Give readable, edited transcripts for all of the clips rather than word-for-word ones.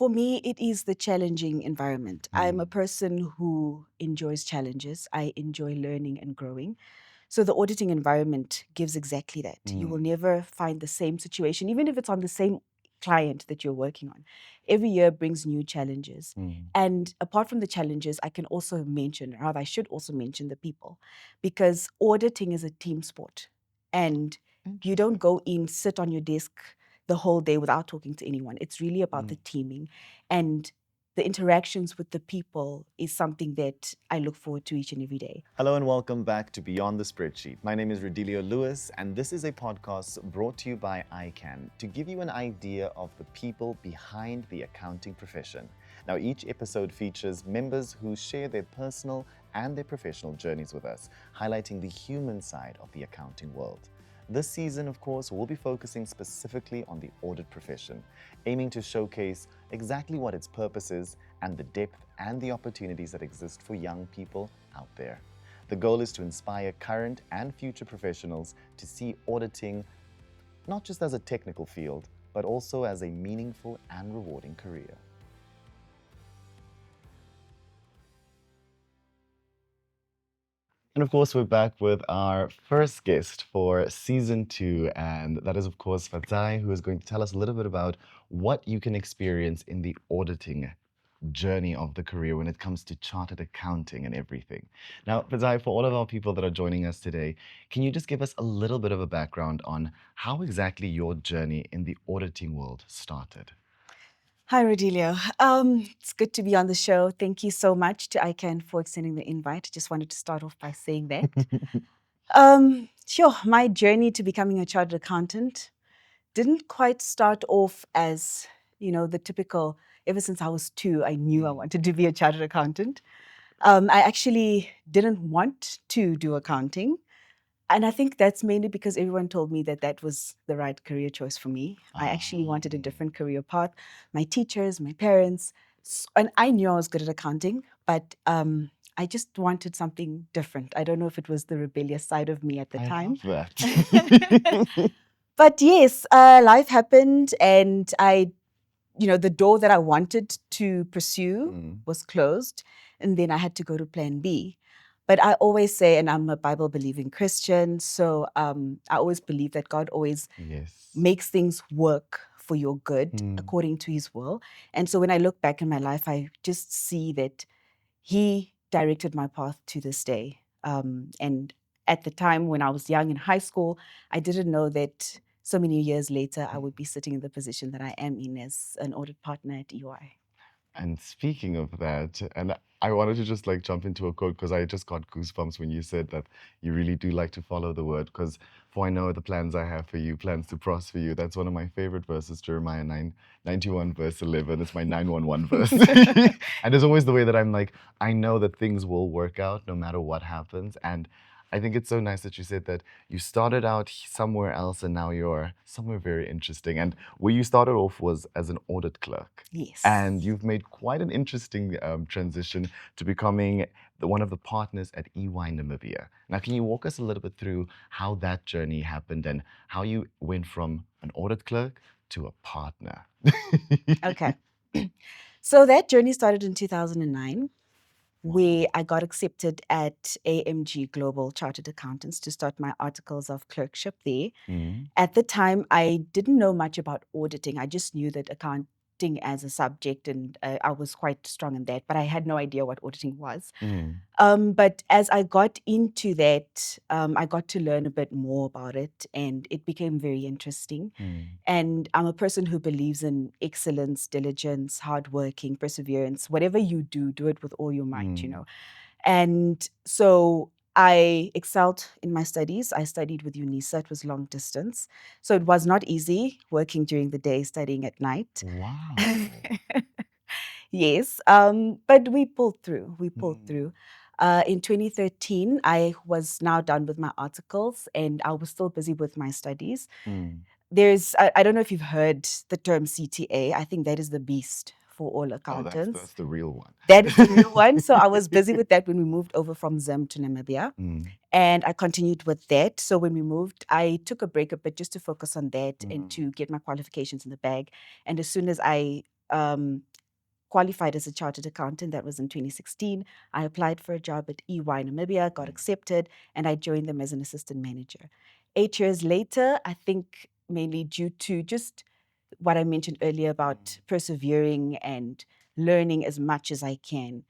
For me, it is the challenging environment. I'm a person who enjoys challenges. I enjoy learning and growing. So the auditing environment gives exactly that. You will never find the same situation, even if it's on the same client that you're working on. Every year brings new challenges. And apart from the challenges, I can also mention, or rather I should also mention the people, because auditing is a team sport. And you don't go in, sit on your desk the whole day without talking to anyone. It's really about the teaming. And the interactions with the people is something that I look forward to each and every day. Hello and welcome back to Beyond the Spreadsheet. My name is Rodilio Lewis, and this is a podcast brought to you by ICAN to give you an idea of the people behind the accounting profession. Now, each episode features members who share their personal and their professional journeys with us, highlighting the human side of the accounting world. This season, of course, we'll be focusing specifically on the audit profession, aiming to showcase exactly what its purpose is and the depth and the opportunities that exist for young people out there. The goal is to inspire current and future professionals to see auditing not just as a technical field, but also as a meaningful and rewarding career. And of course, we're back with our first guest for season 2, and that is, of course, Fadzai, who is going to tell us a little bit about what you can experience in the auditing journey of the career when it comes to chartered accounting and everything. Now, Fadzai, for all of our people that are joining us today, can you just give us a little bit of a background on how exactly your journey in the auditing world started? Hi, Rodilio. It's good to be on the show. Thank you so much to ICAN for extending the invite. Just wanted to start off by saying that. Sure, my journey to becoming a chartered accountant didn't quite start off as, the typical, ever since I was 2, I knew I wanted to be a chartered accountant. I actually didn't want to do accounting. And I think that's mainly because everyone told me that that was the right career choice for me. I actually wanted a different career path. My teachers, my parents, and I knew I was good at accounting, but I just wanted something different. I don't know if it was the rebellious side of me at the time. Love that. But yes, life happened, and the door that I wanted to pursue was closed, and then I had to go to plan B. But I always say, and I'm a Bible-believing Christian, so I always believe that God always makes things work for your good according to His will. And so when I look back in my life, I just see that He directed my path to this day. And at the time when I was young in high school, I didn't know that so many years later, I would be sitting in the position that I am in as an audit partner at EY. And speaking of that, and I wanted to just jump into a quote because I just got goosebumps when you said that you really do like to follow the word. Because for I know the plans I have for you, plans to prosper you. That's one of my favorite verses, Jeremiah 91 verse 11. It's my 911 verse. And it's always the way that I'm like, I know that things will work out no matter what happens. And I think it's so nice that you said that you started out somewhere else and now you're somewhere very interesting. And where you started off was as an audit clerk. Yes. And you've made quite an interesting transition to becoming one of the partners at EY Namibia. Now, can you walk us a little bit through how that journey happened and how you went from an audit clerk to a partner? Okay. So that journey started in 2009. Where I got accepted at AMG Global Chartered Accountants to start my articles of clerkship there. At the time, I didn't know much about auditing. I just knew that accounting as a subject, and I was quite strong in that, but I had no idea what auditing was. But as I got into that, I got to learn a bit more about it, and it became very interesting. And I'm a person who believes in excellence, diligence, hardworking, perseverance. Whatever you do, do it with all your might, And so I excelled in my studies. I studied with UNISA. It was long distance. So it was not easy working during the day, studying at night. Wow. Yes, but we pulled through. In 2013, I was now done with my articles and I was still busy with my studies. I don't know if you've heard the term CTA. I think that is the beast for all accountants. That's the real one. That is the real one. So I was busy with that when we moved over from Zim to Namibia. And I continued with that. So when we moved, I took a break a bit just to focus on that and to get my qualifications in the bag. And as soon as I qualified as a chartered accountant. That was in 2016. I applied for a job at EY Namibia, got accepted, and I joined them as an assistant manager. 8 years later, I think mainly due to just what I mentioned earlier about persevering and learning as much as I can,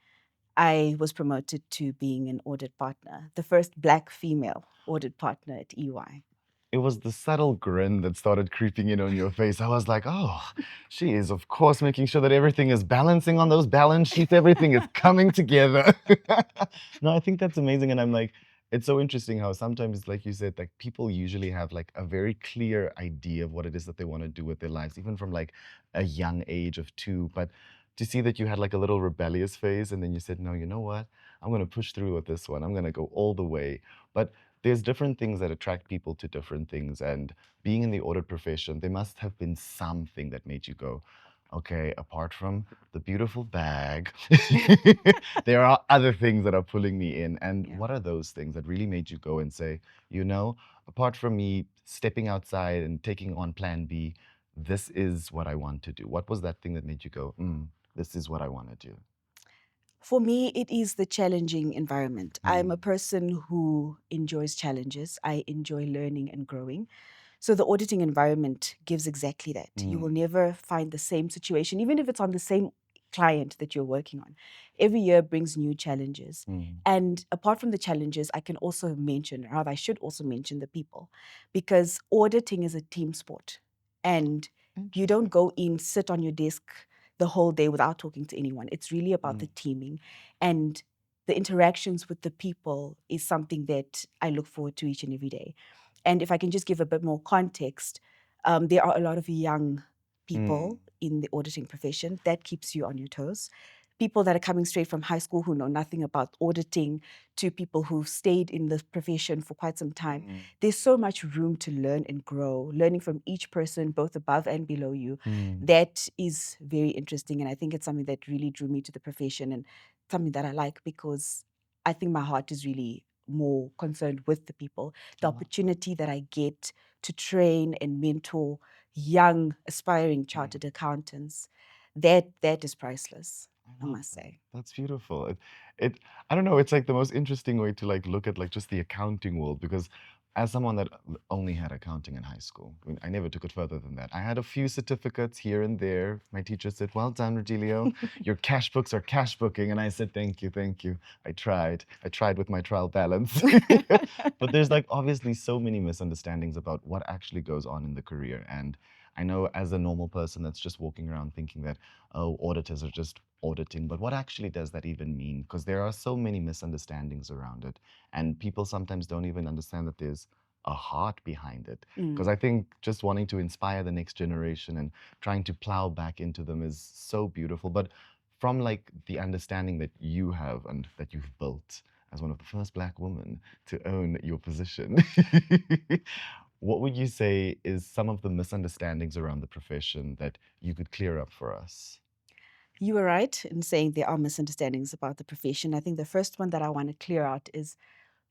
I was promoted to being an audit partner, the first Black female audit partner at EY. It was the subtle grin that started creeping in on your face. I was like, oh, she is, of course, making sure that everything is balancing on those balance sheets. Everything is coming together. No, I think that's amazing. And I'm like, it's so interesting how sometimes, like you said, like people usually have like a very clear idea of what it is that they want to do with their lives, even from like a young age of 2. But to see that you had like a little rebellious phase and then you said, no, you know what? I'm going to push through with this one. I'm going to go all the way. But there's different things that attract people to different things. And being in the audit profession, there must have been something that made you go, okay, apart from the beautiful bag, there are other things that are pulling me in. And Yeah. what are those things that really made you go and say, you know, apart from me stepping outside and taking on plan B, this is what I want to do? What was that thing that made you go, this is what I want to do? For me, it is the challenging environment. I'm a Mm, person who enjoys challenges. I enjoy learning and growing. So the auditing environment gives exactly that. You will mm, never find the same situation, even if it's on the same client that you're working on. Every year brings new challenges. mm, And apart from the challenges, I can also mention, or rather, I should also mention the people, because auditing is a team sport. And you don't interesting. go in, sit on your desk the whole day without talking to anyone. It's really about the Mm, teaming. And the interactions with the people is something that I look forward to each and every day. And if I can just give a bit more context, there are a lot of young mm, people in the auditing profession. That keeps you on your toes. People that are coming straight from high school who know nothing about auditing to people who've stayed in the profession for quite some time. mm, There's so much room to learn and grow, learning from each person, both above and below you. mm. That is very interesting. And I think it's something that really drew me to the profession and something that I like because I think my heart is really more concerned with the people, I the love that. opportunity that I get to train and mentor young aspiring Mm. chartered accountants, that is priceless, I I love must that. say. That's beautiful. It, I don't know, it's like the most interesting way to like look at like just the accounting world because as someone that only had accounting in high school, I mean, I never took it further than that. I had a few certificates here and there. My teacher said, "Well done, Rogelio. Your cash books are cash booking." And I said, "Thank you, thank you." I tried. I tried with my trial balance. But there's like obviously so many misunderstandings about what actually goes on in the career. And I know as a normal person that's just walking around thinking that, oh, auditors are just auditing. But what actually does that even mean? Because there are so many misunderstandings around it. And people sometimes don't even understand that there's a heart behind it. Because Mm. I think just wanting to inspire the next generation and trying to plow back into them is so beautiful. But from like the understanding that you have and that you've built as one of the first Black women to own your position, what would you say is some of the misunderstandings around the profession that you could clear up for us? You were right in saying there are misunderstandings about the profession. I think the first one that I want to clear out is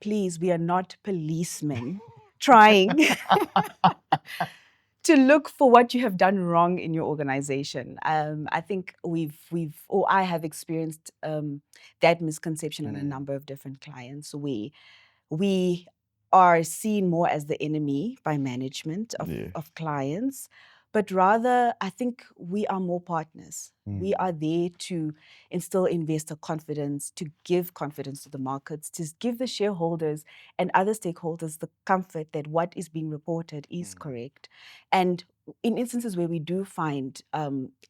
please, we are not policemen trying to look for what you have done wrong in your organization. I think or I have experienced that misconception on a Mm, number of different clients. We are seen more as the enemy by management yeah. of clients, but rather, I think we are more partners. We Mm, are there to instill investor confidence, to give confidence to the markets, to give the shareholders and other stakeholders the comfort that what is being reported is mm, correct. And in instances where we do find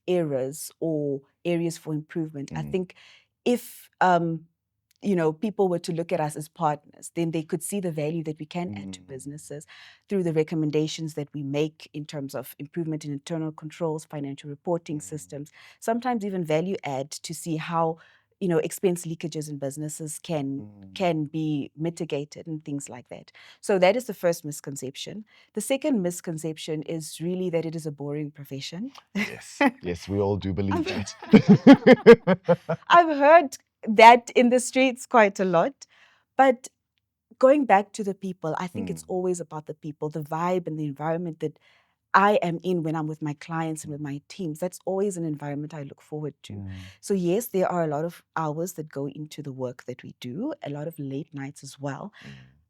errors or areas for improvement, I mm, think if people were to look at us as partners, then they could see the value that we can add to mm, businesses through the recommendations that we make in terms of improvement in internal controls, financial reporting mm, systems, sometimes even value add to see how expense leakages in businesses can mm. can be mitigated and things like that. So that is the first misconception. The second misconception is really that it is a boring profession. Yes, yes, we all do believe I've that. I've heard that in the streets quite a lot. But going back to the people, I think Mm, it's always about the people, the vibe and the environment that I am in when I'm with my clients and with my teams. That's always an environment I look forward to. So yes, there are a lot of hours that go into the work that we do, a lot of late nights as well.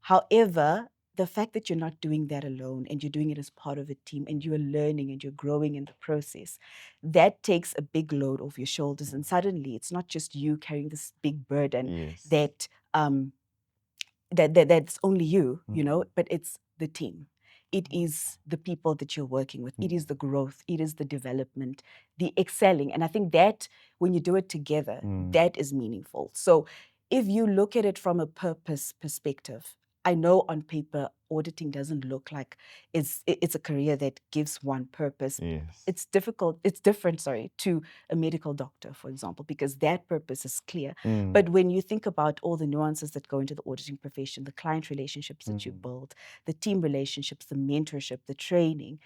However, the fact that you're not doing that alone and you're doing it as part of a team and you're learning and you're growing in the process, that takes a big load off your shoulders. And suddenly it's not just you carrying this big burden Yes. that that's only you, you know, but it's the team. It is the people that you're working with. It is the growth. It is the development, the excelling. And I think that when you do it together, that is meaningful. So if you look at it from a purpose perspective, I know on paper, auditing doesn't look like it's a career that gives one purpose. Yes. It's different, to a medical doctor, for example, because that purpose is clear. But when you think about all the nuances that go into the auditing profession, the client relationships that you build, the team relationships, the mentorship, the training,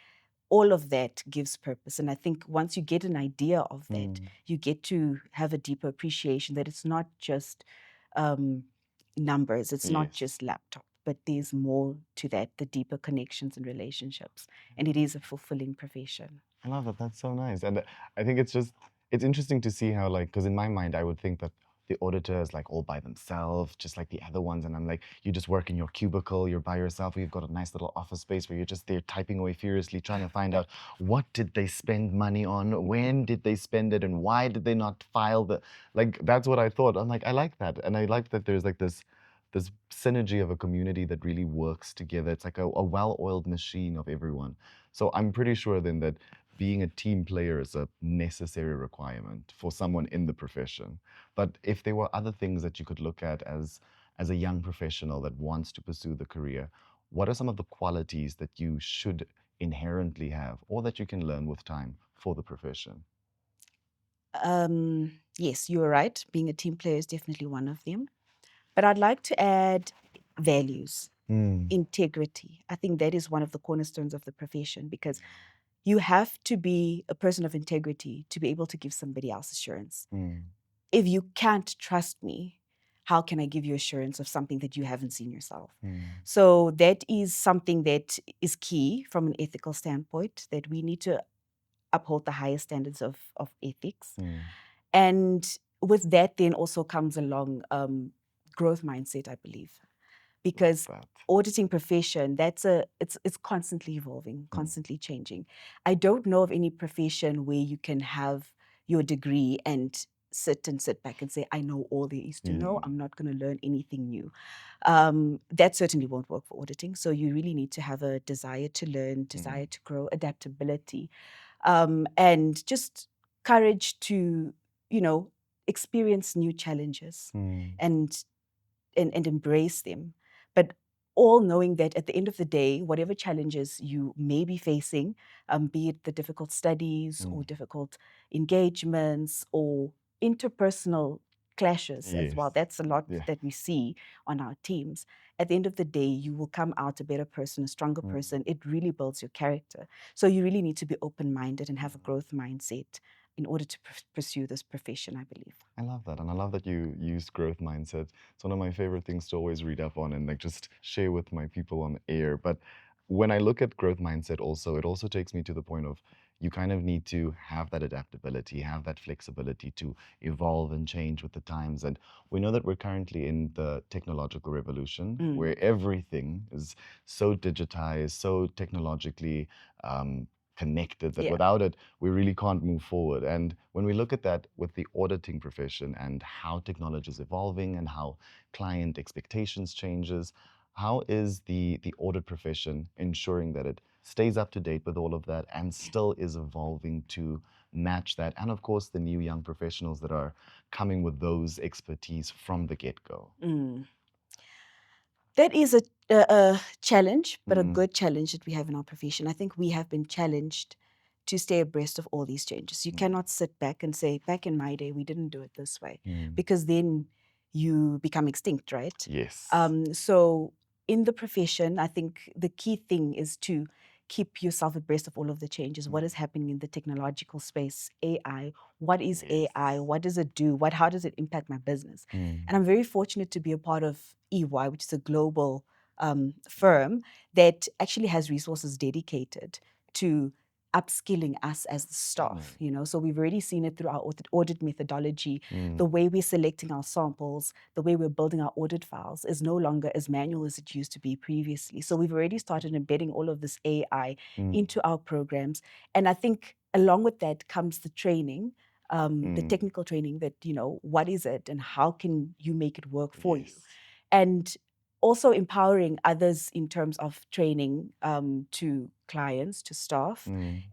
all of that gives purpose. And I think once you get an idea of that, you get to have a deeper appreciation that it's not just numbers, it's not Yes. just laptop, but there's more to that, the deeper connections and relationships. And it is a fulfilling profession. I love that. That's so nice. And I think it's interesting to see how, like, because in my mind, I would think that the auditor is like all by themselves, just like the other ones. And I'm like, you just work in your cubicle, you're by yourself, you've got a nice little office space where you're just there typing away furiously, trying to find out what did they spend money on, when did they spend it, and why did they not file the, like, that's what I thought. I'm like, I like that. And I like that there's like this synergy of a community that really works together. It's like a well-oiled machine of everyone. So I'm pretty sure then that being a team player is a necessary requirement for someone in the profession. But if there were other things that you could look at as a young professional that wants to pursue the career, what are some of the qualities that you should inherently have or that you can learn with time for the profession? Yes, you're right. Being a team player is definitely one of them. But I'd like to add values, integrity. I think that is one of the cornerstones of the profession because you have to be a person of integrity to be able to give somebody else assurance. If you can't trust me, how can I give you assurance of something that you haven't seen yourself? So that is something that is key from an ethical standpoint, that we need to uphold the highest standards of ethics. And with that then also comes along growth mindset, I believe, because auditing profession, it's constantly evolving, constantly changing. I don't know of any profession where you can have your degree and sit back and say, I know all there is to know. I'm not going to learn anything new. That certainly won't work for auditing. So you really need to have a desire to learn, desire to grow, adaptability, and just courage to, experience new challenges and embrace them. But all knowing that at the end of the day, whatever challenges you may be facing, be it the difficult studies or difficult engagements or interpersonal clashes as well, that's a lot that we see on our teams. At the end of the day, you will come out a better person, a stronger person. It really builds your character. So you really need to be open-minded and have a growth mindset in order to pursue this profession, I believe. I love that. And I love that you used growth mindset. It's one of my favorite things to always read up on and like just share with my people on air. But when I look at growth mindset also, it also takes me to the point of you kind of need to have that adaptability, have that flexibility to evolve and change with the times. And we know that we're currently in the technological revolution where everything is so digitized, so technologically connected that without it, we really can't move forward. And when we look at that with the auditing profession and how technology is evolving and how client expectations changes, how is the audit profession ensuring that it stays up to date with all of that and still is evolving to match that? And of course, the new young professionals that are coming with those expertise from the get-go. That is a challenge, but a good challenge that we have in our profession. I think we have been challenged to stay abreast of all these changes. You cannot sit back and say, back in my day, we didn't do it this way, because then you become extinct, right? Yes. So in the profession, I think the key thing is to keep yourself abreast of all of the changes. What is happening in the technological space? AI. What is AI? What does it do? How does it impact my business? And I'm very fortunate to be a part of EY, which is a global firm that actually has resources dedicated to upskilling us as the staff, you know. So we've already seen it through our audit methodology. The way we're selecting our samples, the way we're building our audit files is no longer as manual as it used to be previously. So we've already started embedding all of this AI into our programs. And I think along with that comes the training, the technical training that, you know, what is it and how can you make it work for you? And also empowering others in terms of training to clients, to staff,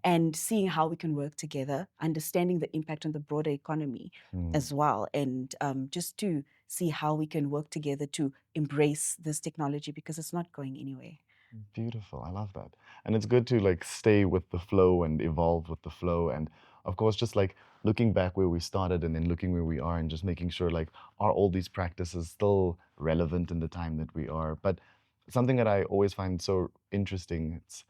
and seeing how we can work together, understanding the impact on the broader economy as well, and just to see how we can work together to embrace this technology because it's not going anywhere. Beautiful. I love that. And it's good to like stay with the flow and evolve with the flow. And of course, just like looking back where we started and then looking where we are and just making sure like, are all these practices still relevant in the time that we are? But something that I always find so interesting, it's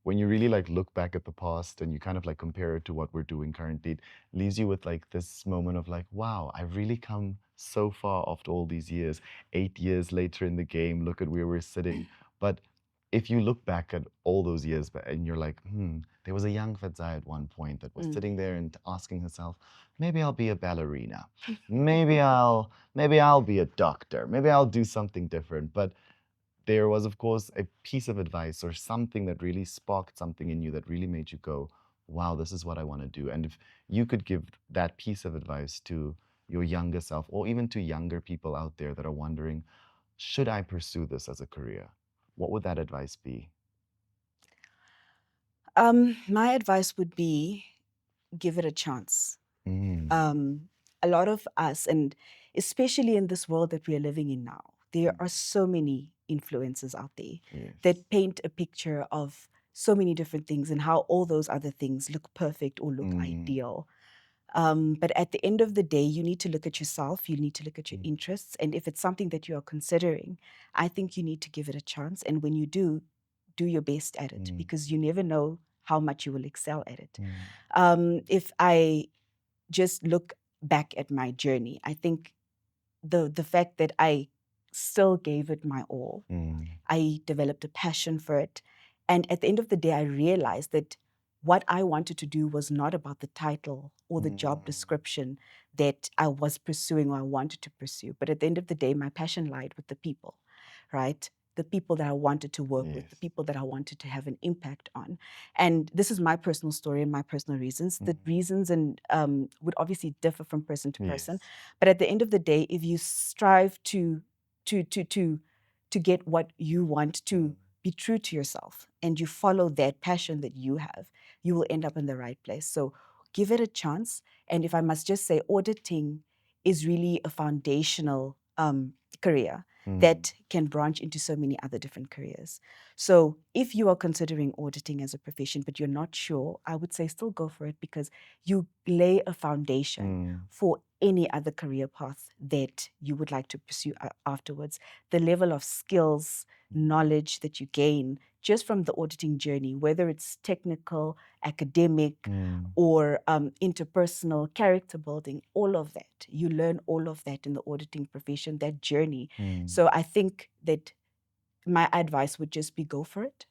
when you really like look back at the past and you kind of like compare it to what we're doing currently, it leaves you with like this moment of like, wow, I've really come so far after all these years. 8 years later in the game, look at where we're sitting. But if you look back at all those years and you're like, there was a young Fadzai at one point that was sitting there and asking herself, maybe I'll be a ballerina. Maybe I'll be a doctor. Maybe I'll do something different. But there was, of course, a piece of advice or something that really sparked something in you that really made you go, wow, this is what I want to do. And if you could give that piece of advice to your younger self or even to younger people out there that are wondering, should I pursue this as a career? What would that advice be? My advice would be give it a chance. A lot of us, and especially in this world that we are living in now, there are so many influencers out there that paint a picture of so many different things and how all those other things look perfect or look ideal. But at the end of the day, you need to look at yourself, you need to look at your interests. And if it's something that you are considering, I think you need to give it a chance. And when you do your best at it because you never know how much you will excel at it. If I just look back at my journey, I think the fact that I still gave it my all, I developed a passion for it. And at the end of the day, I realized that what I wanted to do was not about the title or the job description that I was pursuing or I wanted to pursue. But at the end of the day, my passion lied with the people, right? The people that I wanted to work with, the people that I wanted to have an impact on. And this is my personal story and my personal reasons. The reasons and would obviously differ from person to person. But at the end of the day, if you strive to get what you want, to be true to yourself, and you follow that passion that you have, you will end up in the right place. So give it a chance. And if I must just say, auditing is really a foundational career that can branch into so many other different careers. So if you are considering auditing as a profession, but you're not sure, I would say still go for it because you lay a foundation for any other career path that you would like to pursue afterwards. The level of skills, knowledge that you gain just from the auditing journey, whether it's technical, academic, or interpersonal, character building, all of that. You learn all of that in the auditing profession, that journey. So I think that my advice would just be go for it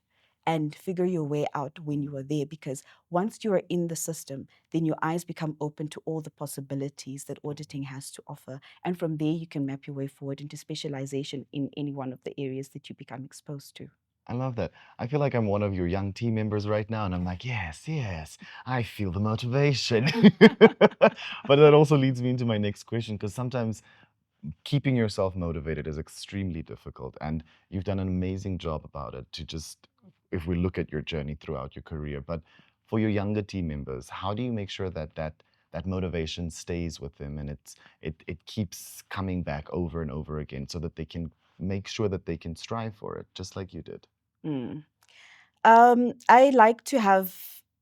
and figure your way out when you are there, because once you are in the system, then your eyes become open to all the possibilities that auditing has to offer. And from there, you can map your way forward into specialization in any one of the areas that you become exposed to. I love that. I feel like I'm one of your young team members right now, and I'm like, yes, I feel the motivation. But that also leads me into my next question, because sometimes keeping yourself motivated is extremely difficult, and you've done an amazing job about it to just, if we look at your journey throughout your career. But for your younger team members, how do you make sure that that motivation stays with them and it keeps coming back over and over again so that they can make sure that they can strive for it, just like you did? Mm. I like to have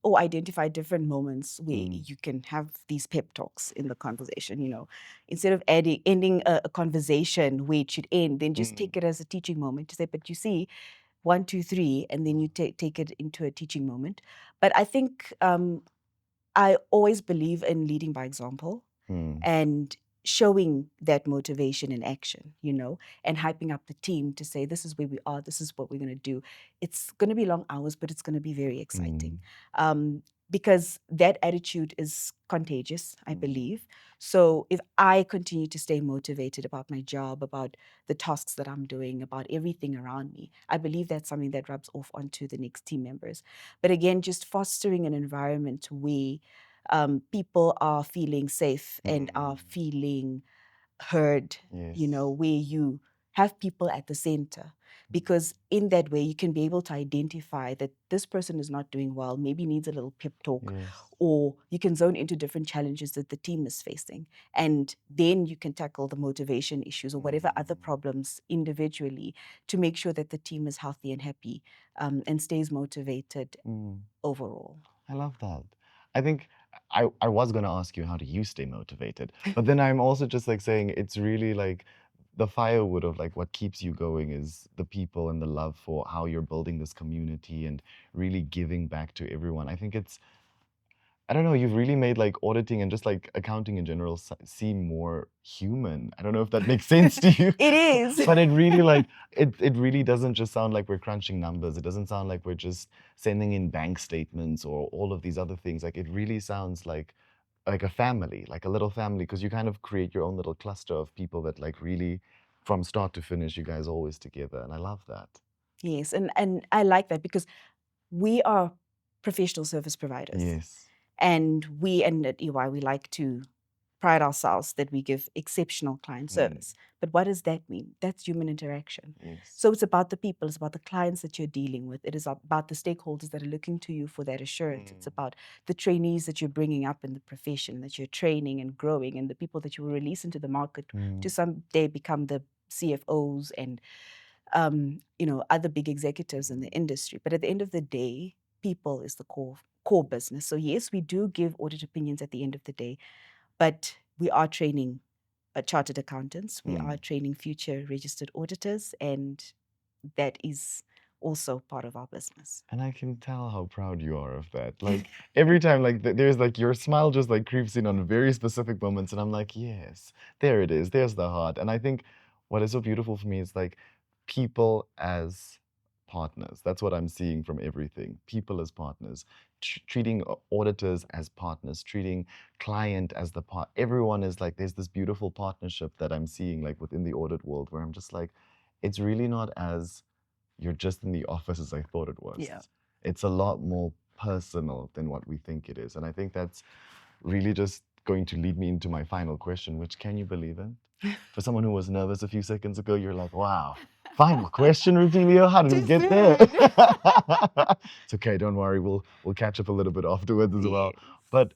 or identify different moments where you can have these pep talks in the conversation. You know, instead of ending a conversation where it should end, then just take it as a teaching moment to say, but you see, 1, 2, 3, and then you take it into a teaching moment. But I think I always believe in leading by example. And showing that motivation in action, and hyping up the team to say, this is where we are, this is what we're going to do. It's going to be long hours, but it's going to be very exciting. Because that attitude is contagious, I believe. So if I continue to stay motivated about my job, about the tasks that I'm doing, about everything around me, I believe that's something that rubs off onto the next team members. But again, just fostering an environment where people are feeling safe and are feeling heard, Yes. where you have people at the center. Because in that way, you can be able to identify that this person is not doing well, maybe needs a little pep talk, Yes. or you can zone into different challenges that the team is facing. And then you can tackle the motivation issues or whatever other problems individually to make sure that the team is healthy and happy, and stays motivated overall. I love that. I think I was going to ask you, how do you stay motivated? But then I'm also just like saying it's really like the firewood of like what keeps you going is the people and the love for how you're building this community and really giving back to everyone. I think it's, I don't know, you've really made like auditing and just like accounting in general seem more human. I don't know if that makes sense to you. It is. But it really like it really doesn't just sound like we're crunching numbers. It doesn't sound like we're just sending in bank statements or all of these other things. Like it really sounds like a family, like a little family, because you kind of create your own little cluster of people that like really from start to finish you guys always together. And I love that. Yes, and I like that because we are professional service providers. Yes. And at EY, we like to pride ourselves that we give exceptional client service. But what does that mean? That's human interaction. Yes. So it's about the people, it's about the clients that you're dealing with. It is about the stakeholders that are looking to you for that assurance. It's about the trainees that you're bringing up in the profession, that you're training and growing, and the people that you will release into the market to someday become the CFOs and other big executives in the industry. But at the end of the day, people is the core business. So yes, we do give audit opinions at the end of the day, but we are training chartered accountants. We are training future registered auditors, and that is also part of our business. And I can tell how proud you are of that. Like every time, like there's like your smile just like creeps in on very specific moments, and I'm like, yes, there it is. There's the heart. And I think what is so beautiful for me is like people as partners. That's what I'm seeing from everything. People as partners, treating auditors as partners, treating client as the part. Everyone is like, there's this beautiful partnership that I'm seeing like within the audit world where I'm just like, it's really not as you're just in the office as I thought it was. Yeah. It's a lot more personal than what we think it is. And I think that's really just going to lead me into my final question, which can you believe it? For someone who was nervous a few seconds ago, you're like, wow, final question, Rutilio, how did we get there? It's okay, don't worry, we'll catch up a little bit afterwards as well. Yes. But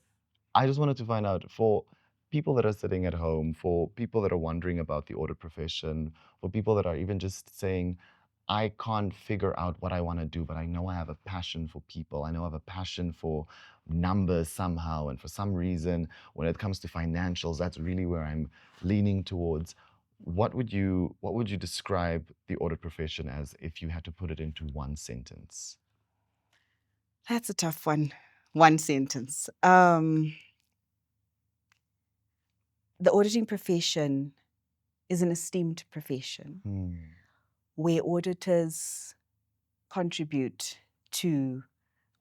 I just wanted to find out for people that are sitting at home, for people that are wondering about the audit profession, for people that are even just saying, I can't figure out what I want to do, but I know I have a passion for people. I know I have a passion for numbers somehow. And for some reason, when it comes to financials, that's really where I'm leaning towards. What would you describe the audit profession as if you had to put it into one sentence? That's a tough one. One sentence. The auditing profession is an esteemed profession where auditors contribute to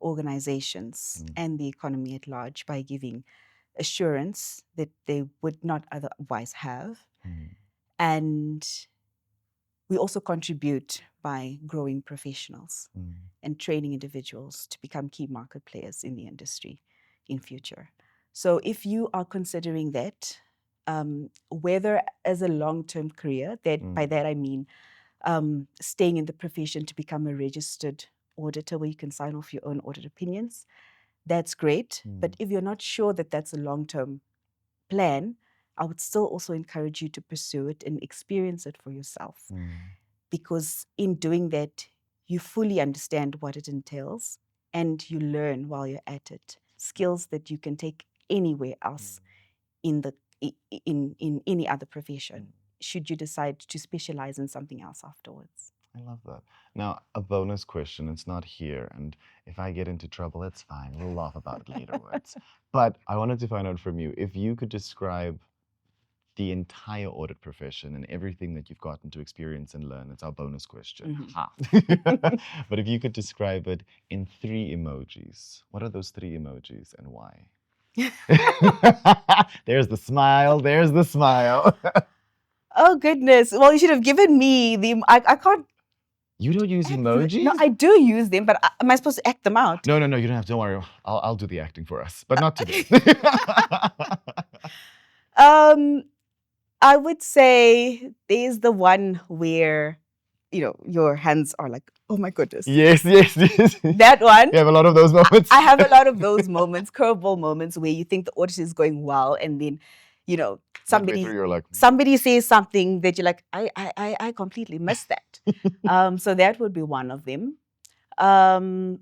organizations and the economy at large by giving assurance that they would not otherwise have. And we also contribute by growing professionals and training individuals to become key market players in the industry in future. So if you are considering that, whether as a long-term career, by that I mean staying in the profession to become a registered auditor where you can sign off your own audit opinions, that's great. But if you're not sure that that's a long-term plan, I would still also encourage you to pursue it and experience it for yourself. Because in doing that, you fully understand what it entails and you learn while you're at it skills that you can take anywhere else in any other profession, should you decide to specialize in something else afterwards. I love that. Now, a bonus question. It's not here, and if I get into trouble, it's fine. We'll laugh about it laterwards. But I wanted to find out from you if you could describe the entire audit profession and everything that you've gotten to experience and learn? It's our bonus question. Mhm. Ha. But if you could describe it in 3 emojis, what are those 3 emojis and why? There's the smile. There's the smile. Oh goodness. Well, you should have given me the. I can't. You don't use Act emojis? No, I do use them, but am I supposed to act them out? No, you don't have. Don't worry. I'll do the acting for us, but not today. I would say there's the one where, your hands are like, oh my goodness. Yes. That one. You have a lot of those moments. I have a lot of those moments, curveball moments, where you think the audit is going well, and then, Midway somebody through, you're like, somebody says something that you're like, I completely missed that. So that would be one of them. Then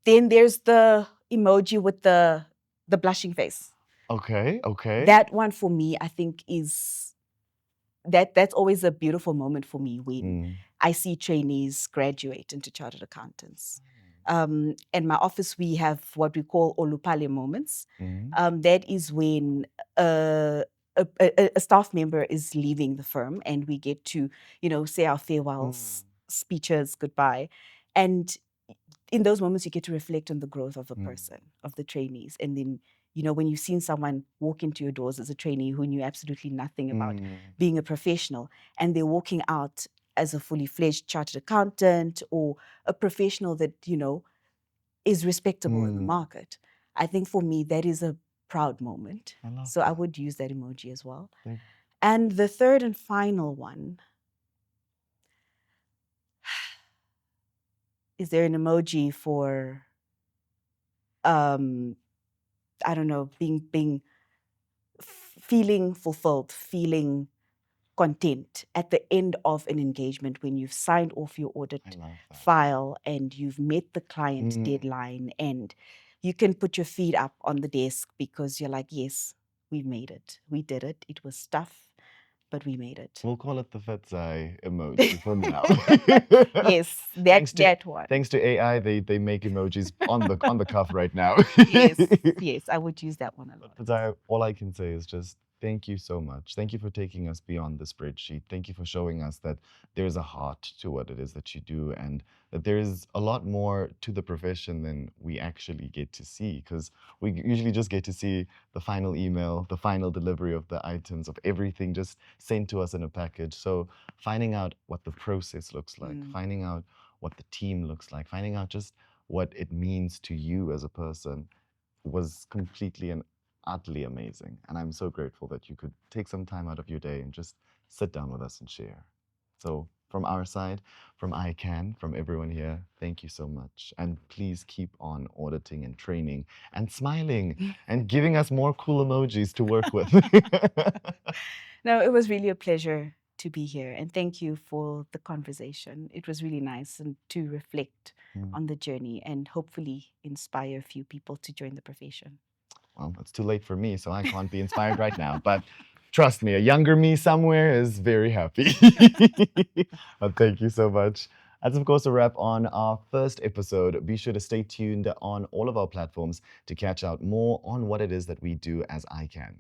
there's the emoji with the blushing face. okay. That one for me, I think that's always a beautiful moment for me when I see trainees graduate into chartered accountants. In my office, we have what we call olupale moments. That is when a staff member is leaving the firm, and we get to, say our farewell speeches, goodbye. And in those moments, you get to reflect on the growth of the person, of the trainees. And then, when you've seen someone walk into your doors as a trainee who knew absolutely nothing about being a professional, and they're walking out as a fully fledged chartered accountant or a professional that, is respectable in the market. I think for me, that is a proud moment. I would use that emoji as well. And the third and final one, is there an emoji for, I don't know, feeling fulfilled, feeling content at the end of an engagement when you've signed off your audit file and you've met the client deadline, and you can put your feet up on the desk because you're like, yes, we made it. We did it. It was tough, but we made it. We'll call it the Fadzai emoji for now. Yes, that one. Thanks to AI, they make emojis on the cuff right now. Yes, I would use that one a lot. Fadzai, all I can say is just thank you so much. Thank you for taking us beyond the spreadsheet. Thank you for showing us that there's a heart to what it is that you do, and that there is a lot more to the profession than we actually get to see, because we usually just get to see the final email, the final delivery of the items, of everything just sent to us in a package. So finding out what the process looks like, finding out what the team looks like, finding out just what it means to you as a person was completely and utterly amazing. And I'm so grateful that you could take some time out of your day and just sit down with us and share. So from our side, from ICAN, from everyone here, thank you so much. And please keep on auditing and training and smiling and giving us more cool emojis to work with. No, it was really a pleasure to be here. And thank you for the conversation. It was really nice and to reflect on the journey and hopefully inspire a few people to join the profession. Well, it's too late for me, so I can't be inspired right now. But trust me, a younger me somewhere is very happy. But thank you so much. That's, of course, a wrap on our first episode. Be sure to stay tuned on all of our platforms to catch out more on what it is that we do as ICAN.